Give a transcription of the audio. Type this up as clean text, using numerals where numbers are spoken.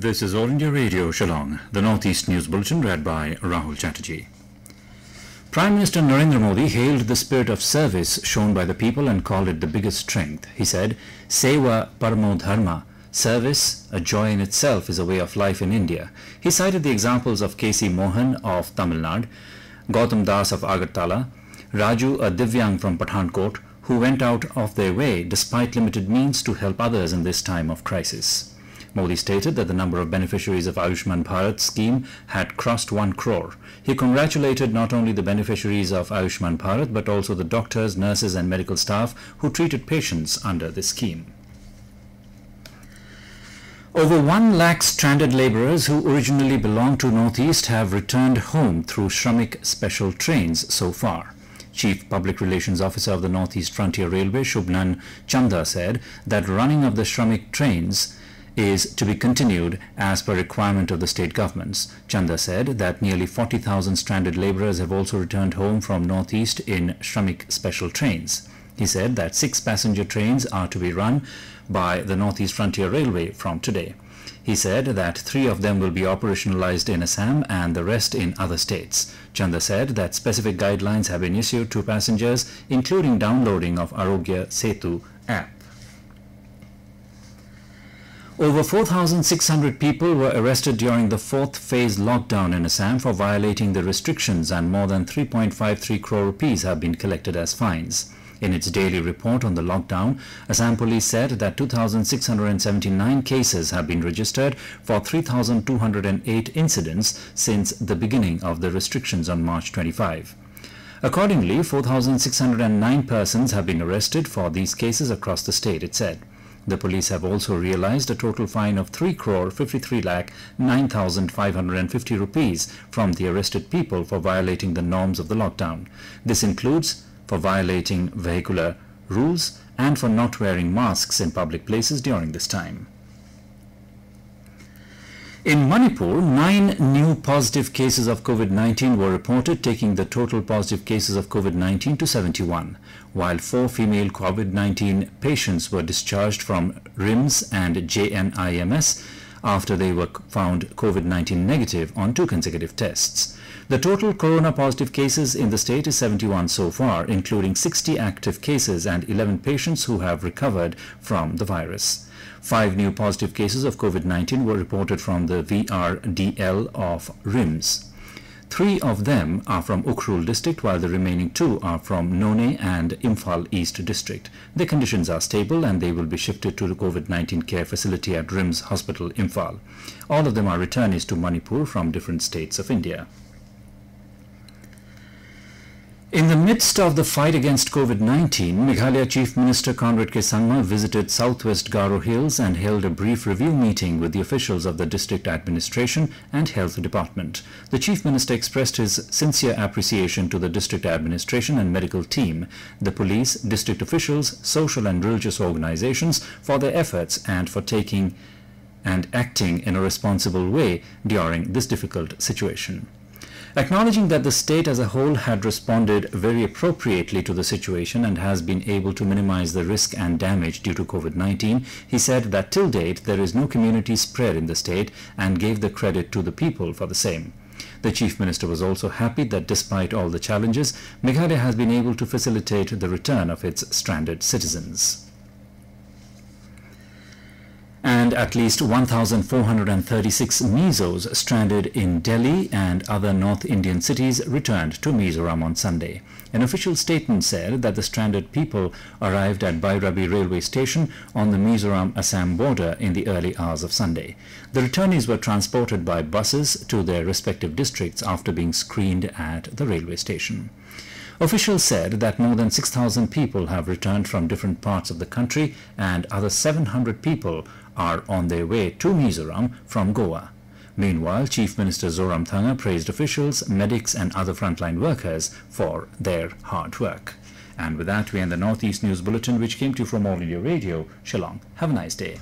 This is All India Radio, Shillong, the Northeast News Bulletin read by Rahul Chatterjee. Prime Minister Narendra Modi hailed the spirit of service shown by the people and called it the biggest strength. He said, Seva Paramo Dharma, service, a joy in itself, is a way of life in India. He cited the examples of K.C. Mohan of Tamil Nadu, Gautam Das of Agartala, Raju, a Divyang from Pathankot, who went out of their way despite limited means to help others in this time of crisis. Modi stated that the number of beneficiaries of Ayushman Bharat scheme had crossed 1 crore. He congratulated not only the beneficiaries of Ayushman Bharat but also the doctors, nurses and medical staff who treated patients under this scheme. Over 1 lakh stranded labourers who originally belonged to Northeast have returned home through Shramik Special trains so far. Chief Public Relations Officer of the Northeast Frontier Railway, Shubhnan Chanda, said that running of the Shramik trains is to be continued as per requirement of the state governments. Chanda said that nearly 40,000 stranded labourers have also returned home from Northeast in Shramik Special trains. He said that 6 passenger trains are to be run by the Northeast Frontier Railway from today. He said that 3 of them will be operationalized in Assam and the rest in other states. Chanda said that specific guidelines have been issued to passengers, including downloading of Arogya Setu app. Over 4,600 people were arrested during the 4th phase lockdown in Assam for violating the restrictions, and more than 3.53 crore rupees have been collected as fines. In its daily report on the lockdown, Assam Police said that 2,679 cases have been registered for 3,208 incidents since the beginning of the restrictions on March 25. Accordingly, 4,609 persons have been arrested for these cases across the state, it said. The police have also realized a total fine of 3 crore 53 lakh 9,550 rupees from the arrested people for violating the norms of the lockdown. This includes for violating vehicular rules and for not wearing masks in public places during this time. In Manipur, 9 new positive cases of COVID-19 were reported, taking the total positive cases of COVID-19 to 71, while 4 female COVID-19 patients were discharged from RIMS and JNIMS after they were found COVID-19 negative on 2 consecutive tests. The total corona positive cases in the state is 71 so far, including 60 active cases and 11 patients who have recovered from the virus. 5 new positive cases of COVID-19 were reported from the VRDL of RIMS. 3 of them are from Ukhrul district, while the remaining 2 are from None and Imphal East district. Their conditions are stable and they will be shifted to the COVID-19 care facility at RIMS Hospital, Imphal. All of them are returnees to Manipur from different states of India. In the midst of the fight against COVID-19, Meghalaya Chief Minister Conrad K. Sangma visited Southwest Garo Hills and held a brief review meeting with the officials of the district administration and health department. The Chief Minister expressed his sincere appreciation to the district administration and medical team, the police, district officials, social and religious organizations for their efforts and for taking and acting in a responsible way during this difficult situation. Acknowledging that the state as a whole had responded very appropriately to the situation and has been able to minimize the risk and damage due to COVID-19, he said that till date there is no community spread in the state and gave the credit to the people for the same. The Chief Minister was also happy that despite all the challenges, Meghalaya has been able to facilitate the return of its stranded citizens. And at least 1,436 Mizos stranded in Delhi and other North Indian cities returned to Mizoram on Sunday. An official statement said that the stranded people arrived at Bairabi railway station on the Mizoram-Assam border in the early hours of Sunday. The returnees were transported by buses to their respective districts after being screened at the railway station. Officials said that more than 6,000 people have returned from different parts of the country and other 700 people are on their way to Mizoram from Goa. Meanwhile, Chief Minister Zoramthanga praised officials, medics and other frontline workers for their hard work. And with that, we end the Northeast News Bulletin, which came to you from All India Radio, Shillong. Have a nice day.